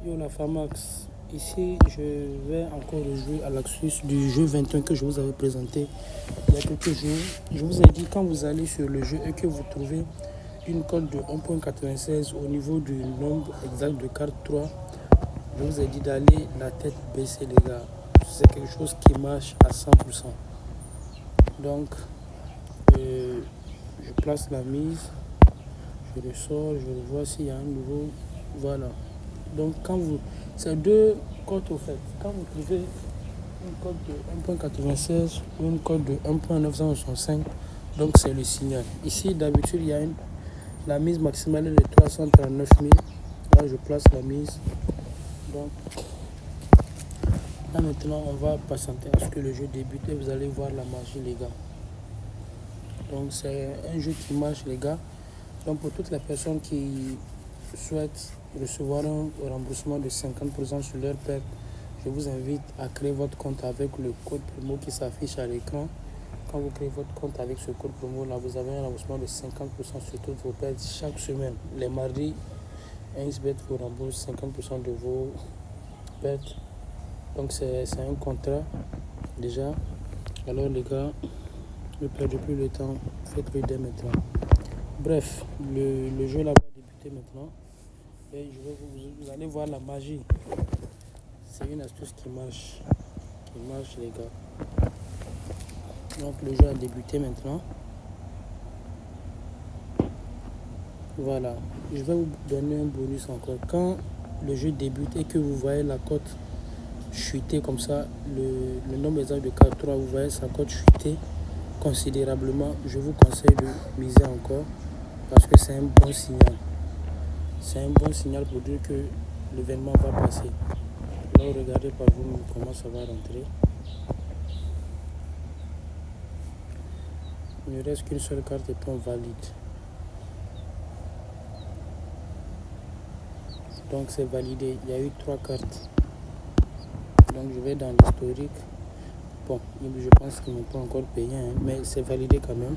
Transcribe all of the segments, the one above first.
Yo la Famax, ici je vais encore rejouer à l'axus du jeu 21 que je vous avais présenté il y a quelques jours. Je vous ai dit quand vous allez sur le jeu et que vous trouvez une cote de 1.96 au niveau du nombre exact de cartes 3, je vous ai dit d'aller la tête baissée les gars. C'est quelque chose qui marche à 100%. Donc je place la mise, je ressors, je vois s'il y a un nouveau. Voilà. Donc quand vous. C'est deux cotes au fait. Quand vous trouvez une cote de 1.96 ou une cote de 1.965, donc c'est le signal. Ici d'habitude il y a la mise maximale est de 339 000. Là je place la mise. Donc là maintenant on va patienter à ce que le jeu débute et vous allez voir la magie les gars. Donc c'est un jeu qui marche les gars. Donc pour toutes les personnes qui souhaitent recevoir un remboursement de 50% sur leur perte, je vous invite à créer votre compte avec le code promo qui s'affiche à l'écran. Quand vous créez votre compte avec ce code promo là, vous avez un remboursement de 50% sur toutes vos pertes chaque semaine. Les mardis, 1xBet vous rembourse 50% de vos pertes. Donc c'est un contrat déjà. Alors les gars, ne perdez plus le temps, faites-le dès maintenant. Bref, le jeu là va débuter maintenant. Et vous allez voir la magie. C'est une astuce qui marche. Qui marche les gars. Donc le jeu a débuté maintenant. Voilà. Je vais vous donner un bonus encore. Quand le jeu débute et que vous voyez la cote chuter comme ça, le nombre exact de cartes 3, vous voyez sa cote chuter considérablement, je vous conseille de miser encore parce que c'est un bon signal. C'est un bon signal pour dire que l'événement va passer. Là, regardez par vous comment ça va rentrer. Il ne reste qu'une seule carte étant valide. Donc c'est validé. Il y a eu 3 cartes. Donc je vais dans l'historique. Bon, je pense qu'ils ne m'ont pas encore payé, hein, mais c'est validé quand même.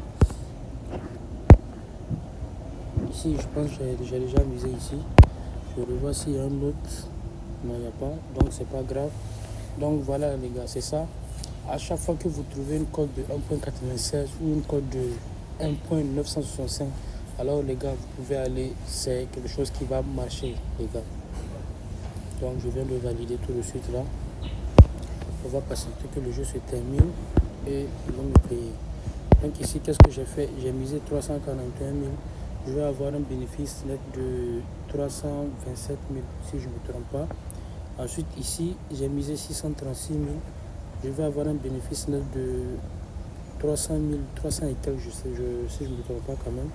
Ici, je pense que j'ai déjà misé ici. Je revois s'il y a un autre. Non, il n'y a pas. Donc c'est pas grave. Donc voilà les gars, c'est ça. À chaque fois que vous trouvez une cote de 1.96 ou une cote de 1.965, alors les gars, vous pouvez aller, c'est quelque chose qui va marcher les gars. Donc je viens de valider tout de suite là. On va patienter que le jeu se termine et ils vont me payer. Donc ici, qu'est-ce que j'ai fait? J'ai misé 341 000. Je vais avoir un bénéfice net de 327 000 si je ne me trompe pas. Ensuite ici, j'ai misé 636 000. Je vais avoir un bénéfice net de 300 000, 300 et quelques, si je ne me trompe pas quand même.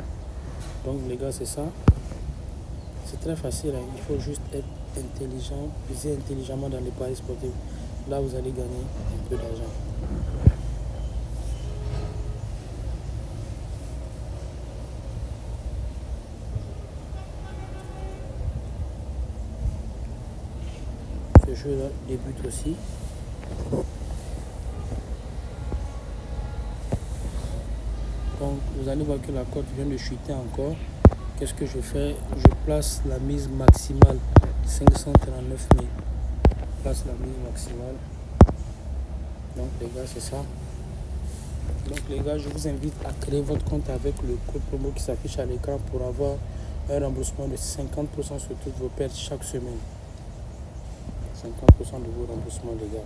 Donc les gars, c'est ça. C'est très facile, hein. Il faut juste être intelligent, viser intelligemment dans les paris sportifs. Là, vous allez gagner un peu d'argent. Ce jeu-là débute aussi. Donc, vous allez voir que la cote vient de chuter encore. Qu'est-ce que je fais? Je place la mise maximale 539 000. Je place la mise maximale. Donc, les gars, c'est ça. Donc, les gars, je vous invite à créer votre compte avec le code promo qui s'affiche à l'écran pour avoir un remboursement de 50% sur toutes vos pertes chaque semaine. 50% de vos remboursements, les gars.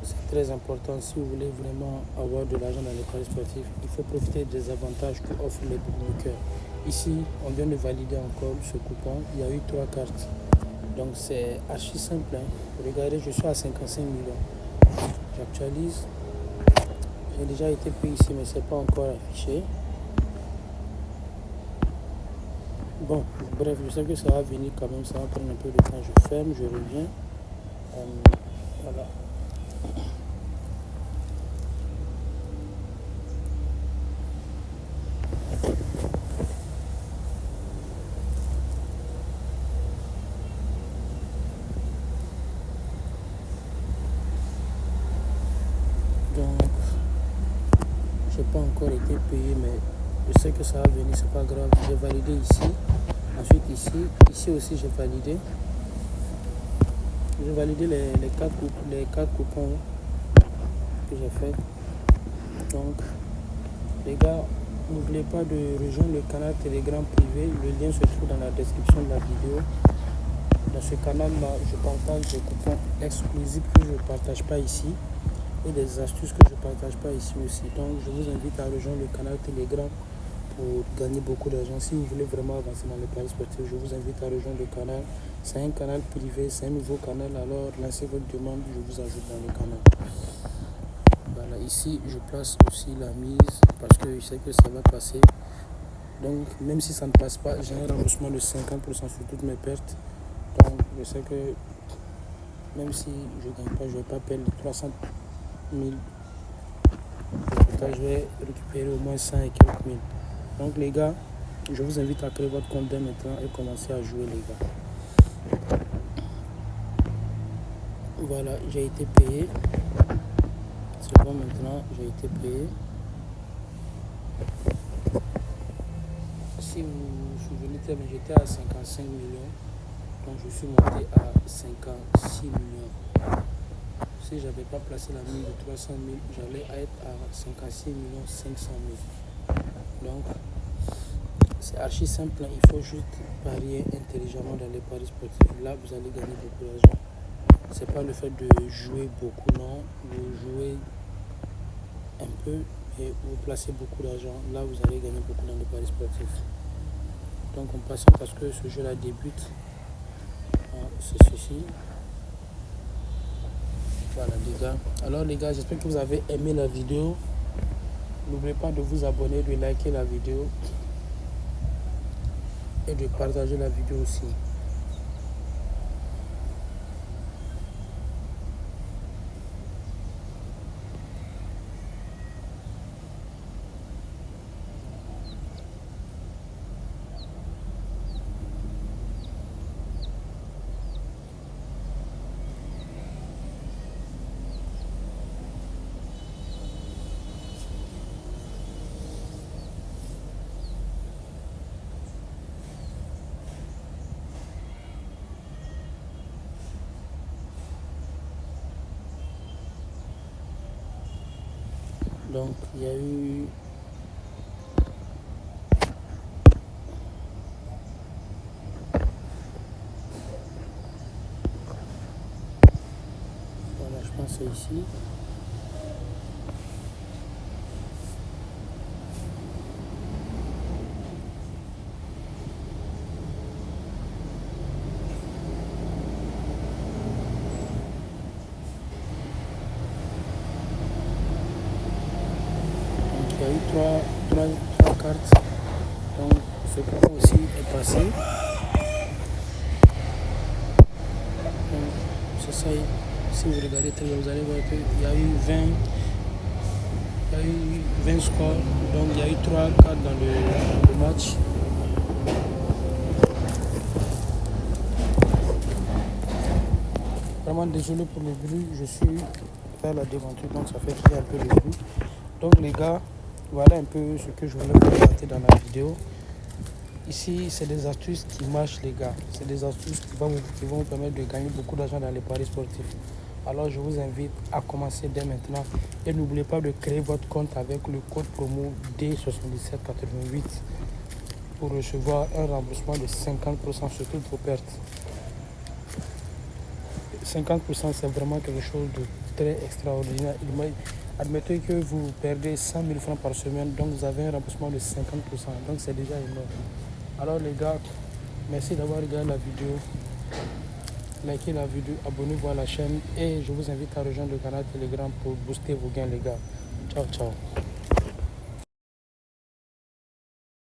C'est très important. Si vous voulez vraiment avoir de l'argent dans les paris sportifs, il faut profiter des avantages qu'offrent les bookmakers. Ici, on vient de valider encore ce coupon. Il y a eu 3 cartes. Donc c'est archi simple, hein. Regardez, je suis à 55 millions. J'actualise. J'ai déjà été payé ici, mais ce n'est pas encore affiché. Bon, bref, je sais que ça va venir quand même. Ça va prendre un peu de temps. Je ferme, je reviens. Voilà. Donc, je n'ai pas encore été payé, mais je sais que ça va venir, c'est pas grave. J'ai validé ici. Ensuite ici aussi j'ai validé. J'ai validé les 4 coupons que j'ai fait. Donc les gars, n'oubliez pas de rejoindre le canal Telegram privé. Le lien se trouve dans la description de la vidéo. Dans ce canal-là, je partage des coupons exclusifs que je ne partage pas ici et des astuces que je ne partage pas ici aussi. Donc je vous invite à rejoindre le canal Telegram pour gagner beaucoup d'argent. Si vous voulez vraiment avancer dans les paris sportifs, je vous invite à rejoindre le canal. C'est un canal privé, c'est un nouveau canal. Alors lancez votre demande, je vous ajoute dans le canal. Voilà, ici je place aussi la mise parce que je sais que ça va passer. Donc même si ça ne passe pas, j'ai un remboursement de 50% sur toutes mes pertes. Donc je sais que même si je ne gagne pas, je ne vais pas perdre 300 000. Je vais récupérer au moins 100 et quelques mille. Donc les gars, je vous invite à créer votre compte dès maintenant et commencer à jouer les gars. Voilà, j'ai été payé. C'est bon maintenant, j'ai été payé. Si vous vous souvenez très bien, j'étais à 55 millions. Donc je suis monté à 56 millions. Si je n'avais pas placé la mise de 300 000, j'allais être à 56 millions 500 000. Donc c'est archi simple, il faut juste parier intelligemment dans les paris sportifs. Là, vous allez gagner beaucoup d'argent. C'est pas le fait de jouer beaucoup, non. Vous jouez un peu et vous placez beaucoup d'argent. Là, vous allez gagner beaucoup dans les paris sportifs. Donc, on patiente parce que ce jeu-là débute. C'est ceci. Voilà, les gars. Alors, les gars, j'espère que vous avez aimé la vidéo. N'oubliez pas de vous abonner, de liker la vidéo et de partager la vidéo aussi. Donc, il y a eu... Voilà, je pense que c'est ici. Il y a eu trois cartes. Donc ce coupon aussi est passé. C'est ça. Si vous regardez très bien, vous allez voir qu'il y a eu 20 scores. Donc il y a eu 3 cartes dans le match. Vraiment désolé pour le bruit, je suis vers la devanture, donc ça fait crier un peu le bruit. Donc les gars, voilà un peu ce que je voulais vous présenter dans la vidéo. Ici, c'est des astuces qui marchent les gars. C'est des astuces qui vont vous permettre de gagner beaucoup d'argent dans les paris sportifs. Alors je vous invite à commencer dès maintenant. Et n'oubliez pas de créer votre compte avec le code promo D7788 pour recevoir un remboursement de 50% sur toutes vos pertes. 50% c'est vraiment quelque chose de très extraordinaire. Admettez que vous perdez 100 000 francs par semaine, donc vous avez un remboursement de 50%. Donc c'est déjà énorme. Alors les gars, merci d'avoir regardé la vidéo. Likez la vidéo, abonnez-vous à la chaîne et je vous invite à rejoindre le canal Telegram pour booster vos gains les gars. Ciao, ciao.